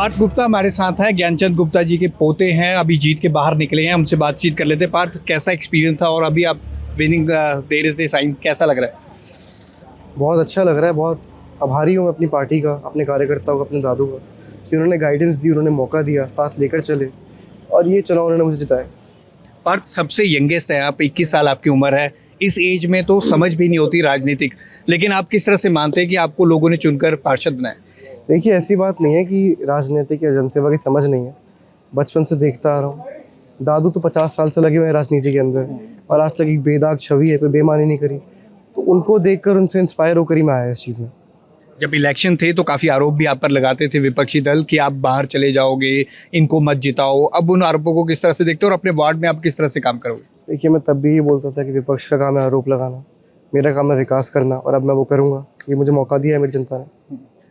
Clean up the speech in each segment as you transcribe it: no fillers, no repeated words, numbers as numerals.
पार्थ गुप्ता हमारे साथ है, ज्ञानचंद गुप्ता जी के पोते हैं, अभी जीत के बाहर निकले हैं, उनसे बातचीत कर लेते हैं। पार्थ, कैसा एक्सपीरियंस था और अभी आप विनिंग दे रहे थे साइन, कैसा लग रहा है? बहुत अच्छा लग रहा है। बहुत आभारी हूँ मैं अपनी पार्टी का, अपने कार्यकर्ताओं का, अपने दादू का, कि उन्होंने गाइडेंस दी, उन्होंने मौका दिया, साथ लेकर चले और ये चुनाव उन्होंने मुझे जिताया। पार्थ सबसे यंगेस्ट है आप, 21 साल आपकी उम्र है। इस एज में तो समझ भी नहीं होती राजनीतिक, लेकिन आप किस तरह से मानते हैं कि आपको लोगों ने चुनकर पार्षद बनाया? देखिए, ऐसी बात नहीं है कि राजनीतिक या जनसेवा की समझ नहीं है। बचपन से देखता आ रहा हूँ। दादू तो 50 साल से लगे हुए हैं राजनीति के अंदर और आज तक एक बेदाग छवि है, कोई बेईमानी नहीं करी। तो उनको देखकर, उनसे इंस्पायर होकर ही मैं आया इस चीज़ में। जब इलेक्शन थे तो काफ़ी आरोप भी आप पर लगाते थे विपक्षी दल कि आप बाहर चले जाओगे, इनको मत जिताओ। अब उन आरोपों को किस तरह से देखते हो और अपने वार्ड में आप किस तरह से काम करोगे? देखिए, मैं तब भी ये बोलता था कि विपक्ष का काम है आरोप लगाना, मेरा काम है विकास करना, और अब मैं वो करूँगा। ये मुझे मौका दिया है मेरी जनता ने।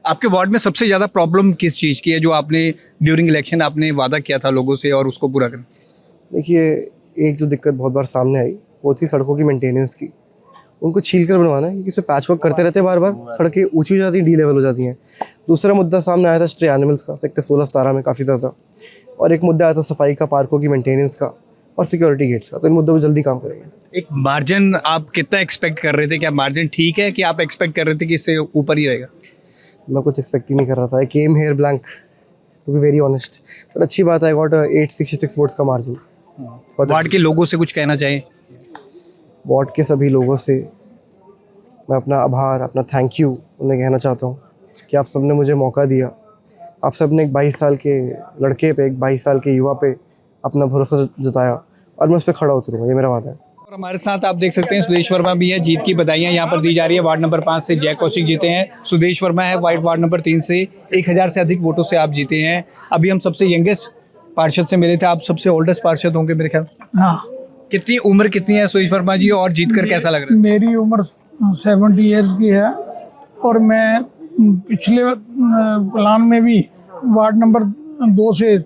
आपके वार्ड में सबसे ज़्यादा प्रॉब्लम किस चीज़ की है जो आपने ड्यूरिंग इलेक्शन आपने वादा किया था लोगों से और उसको पूरा करें? देखिए, एक जो दिक्कत बहुत बार सामने आई वो थी सड़कों की मेंटेनेंस की। उनको छील कर बनवाना है, क्योंकि उसमें पैच वर्क करते रहते हैं, बार बार सड़कें ऊंची हो जाती हैं, डी लेवल हो जाती हैं। दूसरा मुद्दा सामने आया था स्ट्रे एनिमल्स का, सेक्टर 16-17 में काफ़ी ज़्यादा। और एक मुद्दा आया था सफाई का, पार्कों की मेंटेनेंस का और सिक्योरिटी गेट्स का। तो इन मुद्दों पर जल्दी काम करेंगे। एक मार्जिन आप कितना एक्सपेक्ट कर रहे थे? क्या मार्जिन ठीक है कि आप एक्सपेक्ट कर रहे थे कि इससे ऊपर ही रहेगा? मैं कुछ एक्सपेक्ट ही नहीं कर रहा था। I came here blank, to be very honest. But अच्छी बात है, गॉट 866 वोट्स का मार्जिन। वार्ड के लोगों से कुछ कहना चाहें? वार्ड के सभी लोगों से मैं अपना आभार, अपना थैंक यू उन्हें कहना चाहता हूँ कि आप सबने मुझे मौका दिया। आप सबने एक 22 साल के लड़के पे, एक 22 साल के युवा पे अपना भरोसा जताया और मैं उस पर खड़ा उतरूँगा, ये मेरा वादा है। और हमारे साथ आप देख सकते हैं सुदेश वर्मा भी है। जीत की बधाइयां यहाँ पर दी जा रही है। वार्ड नंबर 5 से जय कौशिक जीते हैं, सुदेश वर्मा है वार्ड नंबर 3 से। 1000 से अधिक वोटों से आप जीते हैं। अभी हम सबसे यंगेस्ट पार्षद से मिले थे, आप सबसे ओल्डेस्ट पार्षद होंगे मेरे ख्याल। हाँ, कितनी उम्र कितनी है सुदेश वर्मा जी, और जीतकर कैसा लग रहा है? मेरी उम्र 70 ईयर्स की है और मैं पिछले प्लान में भी वार्ड नंबर 2 से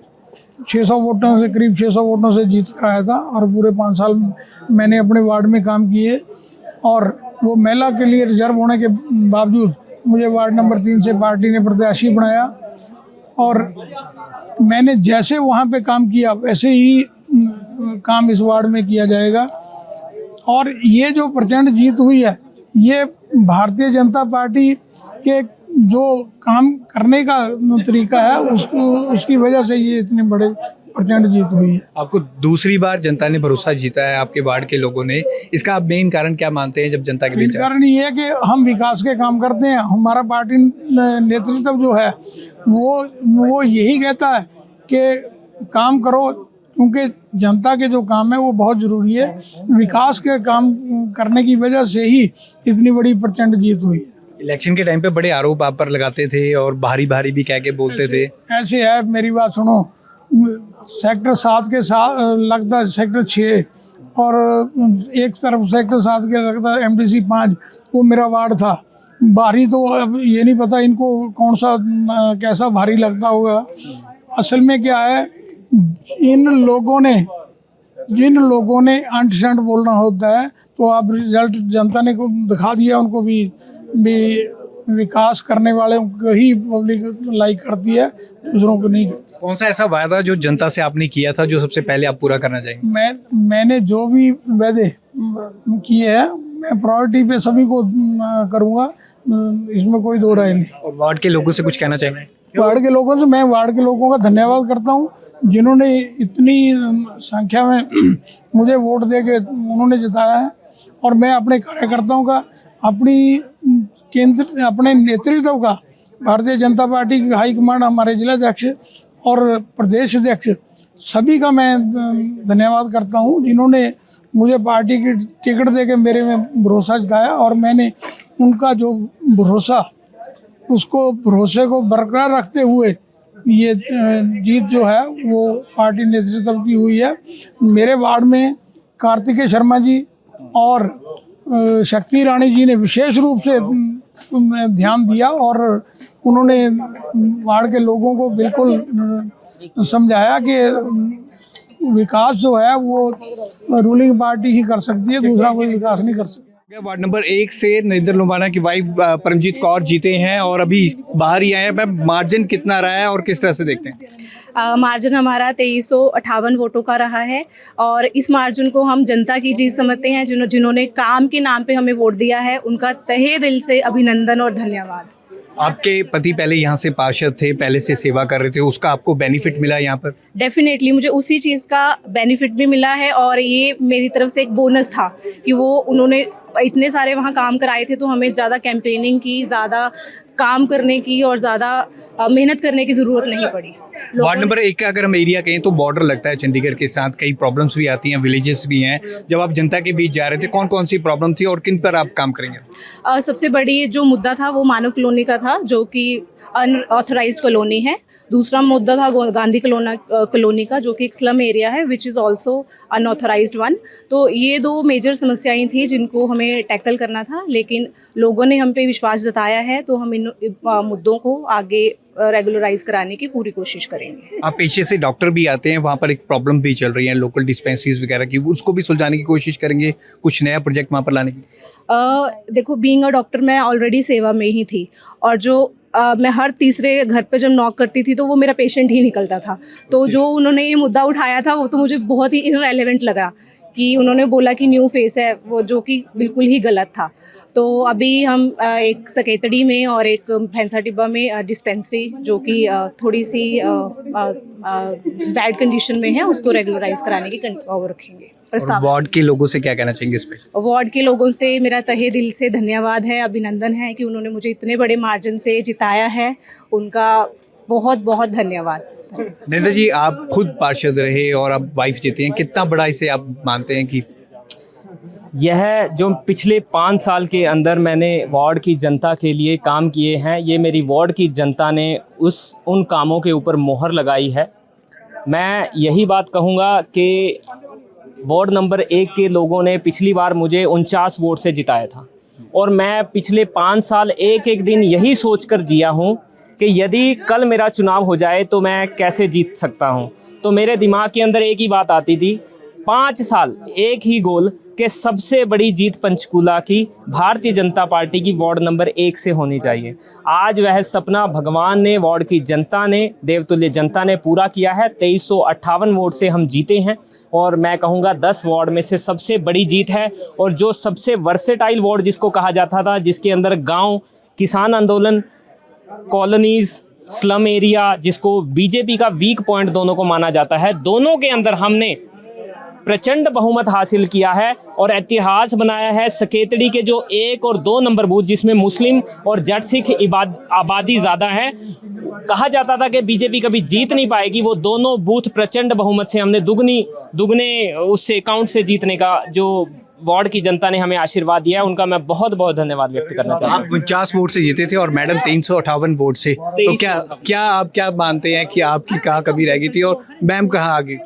600 वोटों से, करीब 600 वोटों से जीत कर आया था और पूरे 5 साल मैंने अपने वार्ड में काम किए। और वो महिला के लिए रिजर्व होने के बावजूद मुझे वार्ड नंबर 3 से पार्टी ने प्रत्याशी बनाया और मैंने जैसे वहाँ पे काम किया वैसे ही काम इस वार्ड में किया जाएगा। और ये जो प्रचंड जीत हुई है, ये भारतीय जनता पार्टी के जो काम करने का तरीका है उसकी वजह से ये इतनी बड़े प्रचंड जीत हुई है। आपको दूसरी बार जनता ने भरोसा जीता है आपके वार्ड के लोगों ने, इसका आप मेन कारण क्या मानते हैं? जब जनता के बीच कारण ये है कि हम विकास के काम करते हैं। हमारा पार्टी नेतृत्व जो है वो यही कहता है कि काम करो, क्योंकि जनता के जो काम है वो बहुत ज़रूरी है। विकास के काम करने की वजह से ही इतनी बड़ी प्रचंड जीत हुई है। इलेक्शन के टाइम पे बड़े आरोप आप पर लगाते थे और भारी भारी भी कह के बोलते थे। ऐसे है, मेरी बात सुनो, सेक्टर 7 के साथ लगता है सेक्टर 6 और एक तरफ सेक्टर 7 के लगता है MDC 5, वो मेरा वार्ड था। भारी तो अब ये नहीं पता इनको कौन सा कैसा भारी लगता होगा। असल में क्या है, जिन लोगों ने अंट शंट बोलना होता है, तो आप रिजल्ट जनता ने को दिखा दिया। उनको भी विकास करने वाले को ही पब्लिक लाइक करती है, दूसरों को नहीं करती। कौन सा ऐसा वादा जो जनता से आपने किया था जो सबसे पहले आप पूरा करना चाहेंगे? मैंने जो भी वादे किए हैं, मैं प्रायोरिटी पे सभी को करूँगा, इसमें कोई दो राय नहीं। और वार्ड के लोगों से कुछ कहना चाहेंगे? वार्ड के लोगों से मैं वार्ड के लोगों का धन्यवाद करता हूँ, जिन्होंने इतनी संख्या में मुझे वोट दे के उन्होंने जिताया है। और मैं अपने कार्यकर्ताओं का, अपने नेतृत्व का, भारतीय जनता पार्टी की हाईकमांड, हमारे जिलाध्यक्ष और प्रदेश अध्यक्ष, सभी का मैं धन्यवाद करता हूँ, जिन्होंने मुझे पार्टी की टिकट दे के मेरे में भरोसा जताया। और मैंने उनका जो भरोसे को बरकरार रखते हुए ये जीत जो है वो पार्टी नेतृत्व की हुई है। मेरे वार्ड में कार्तिकेय शर्मा जी और शक्ति रानी जी ने विशेष रूप से ध्यान दिया और उन्होंने वार्ड के लोगों को बिल्कुल समझाया कि विकास जो है वो रूलिंग पार्टी ही कर सकती है, दूसरा कोई विकास नहीं कर सकता। वार्ड नंबर 1 से नरेंद्र लुबाना की वाइफ परमजीत कौर जीते हैं और अभी बाहर ही आए हैं। मैम, मार्जिन कितना रहा है और किस तरह से देखते हैं? मार्जिन हमारा 2358 वोटों का रहा है और इस मार्जिन को हम जनता की जीत समझते हैं। जिन्होंने काम के नाम पे हमें वोट दिया है, उनका तहे दिल से अभिनंदन और धन्यवाद। आपके पति पहले यहाँ से पार्षद थे, पहले से सेवा कर रहे थे, उसका आपको बेनिफिट मिला यहाँ पर? डेफिनेटली मुझे उसी चीज़ का बेनिफिट भी मिला है और ये मेरी तरफ से एक बोनस था कि वो उन्होंने इतने सारे वहाँ काम कराए थे, तो हमें ज़्यादा कैंपेनिंग की, ज़्यादा काम करने की और ज़्यादा मेहनत करने की ज़रूरत नहीं पड़ी। वार्ड नंबर 1 का अगर हम एरिया कहें तो बॉर्डर लगता है चंडीगढ़ के साथ, कई प्रॉब्लम्स भी आती हैं, विलेजेस भी हैं। जब आप जनता के बीच जा रहे थे, कौन कौन सी प्रॉब्लम थी और किन पर आप काम करेंगे? सबसे बड़ी जो मुद्दा था वो मानव कॉलोनी का था, जो कि अनऑथराइज्ड कॉलोनी है। दूसरा मुद्दा था गांधी कॉलोनी का, जो कि एक स्लम एरिया है, which is also unauthorised one. तो ये 2 मेजर समस्याएं थी जिनको हमें टैकल करना था, लेकिन लोगों ने हम पे विश्वास जताया है, तो हम इन मुद्दों को आगे रेगुलराइज कराने की पूरी कोशिश करेंगे। आप पेशे से डॉक्टर भी आते हैं, वहाँ पर एक प्रॉब्लम भी चल रही है लोकल डिस्पेंसरीज वगैरह की, उसको भी सुलझाने की कोशिश करेंगे, कुछ नया प्रोजेक्ट वहाँ पर लाने की? देखो, बीइंग अ डॉक्टर मैं ऑलरेडी सेवा में ही थी और जो मैं हर तीसरे घर पे जब नॉक करती थी तो वो मेरा पेशेंट ही निकलता था। तो जो उन्होंने ये मुद्दा उठाया था वो तो मुझे बहुत ही इररेलेवेंट लगा कि उन्होंने बोला कि न्यू फेस है, वो जो कि बिल्कुल ही गलत था। तो अभी हम एक सकेतड़ी में और एक भैंसा टिब्बा में डिस्पेंसरी जो कि थोड़ी सी बैड कंडीशन में है, उसको रेगुलराइज कराने की वो रखेंगे प्रस्ताव। वार्ड के लोगों से क्या कहना चाहेंगे इस पे? वार्ड के लोगों से मेरा तहे दिल से धन्यवाद है, अभिनंदन है कि उन्होंने मुझे इतने बड़े मार्जिन से जिताया है। उनका बहुत बहुत धन्यवाद। नरेंद्र जी, आप खुद पार्षद रहे और अब वाइफ जीती हैं, कितना बड़ा इसे आप मानते हैं कि यह जो पिछले 5 साल के अंदर मैंने वार्ड की जनता के लिए काम किए हैं, ये मेरी वार्ड की जनता ने उन कामों के ऊपर मोहर लगाई है। मैं यही बात कहूँगा कि वार्ड नंबर 1 के लोगों ने पिछली बार मुझे 49 वोट से जिताया था और मैं पिछले 5 साल एक एक दिन यही सोचकर जिया हूँ कि यदि कल मेरा चुनाव हो जाए तो मैं कैसे जीत सकता हूँ। तो मेरे दिमाग के अंदर एक ही बात आती थी, 5 साल एक ही गोल कि सबसे बड़ी जीत पंचकूला की भारतीय जनता पार्टी की वार्ड नंबर 1 से होनी चाहिए। आज वह सपना भगवान ने, वार्ड की जनता ने, देवतुल्य जनता ने पूरा किया है। 2358 वोट से हम जीते हैं और मैं कहूँगा 10 वार्ड में से सबसे बड़ी जीत है। और जो सबसे वर्सेटाइल वार्ड जिसको कहा जाता था, जिसके अंदर गाँव, किसान आंदोलन, कॉलोनीज, स्लम एरिया, जिसको बीजेपी का वीक पॉइंट दोनों को माना जाता है, दोनों के अंदर हमने प्रचंड बहुमत हासिल किया है और इतिहास बनाया है। सकेतड़ी के जो 1 और 2 नंबर बूथ जिसमें मुस्लिम और जट सिख आबादी ज़्यादा है, कहा जाता था कि बीजेपी कभी जीत नहीं पाएगी, वो दोनों बूथ प्रचंड बहुमत से हमने दुगने उससे अकाउंट से जीतने का जो वार्ड की जनता ने हमें आशीर्वाद दिया है, उनका मैं बहुत बहुत धन्यवाद व्यक्त करना चाहता हूँ। आप 49 वोट से जीते थे और मैडम 358 वोट से, तो आप क्या मानते हैं कि आपकी कहाँ कमी रह गई थी और मैम कहाँ आ गई?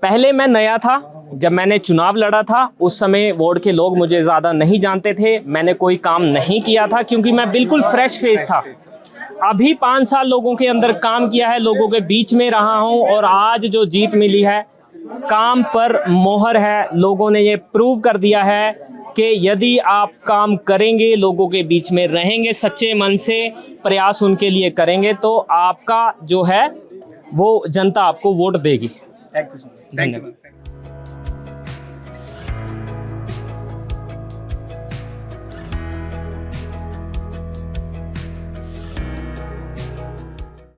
पहले मैं नया था, जब मैंने चुनाव लड़ा था उस समय वार्ड के लोग मुझे ज़्यादा नहीं जानते थे, मैंने कोई काम नहीं किया था क्योंकि मैं बिल्कुल फ्रेश फेस था। अभी 5 साल लोगों के अंदर काम किया है, लोगों के बीच में रहा हूँ और आज जो जीत मिली है, काम पर मोहर है। लोगों ने ये प्रूव कर दिया है कि यदि आप काम करेंगे, लोगों के बीच में रहेंगे, सच्चे मन से प्रयास उनके लिए करेंगे, तो आपका जो है वो जनता आपको वोट देगी। धन्यवाद।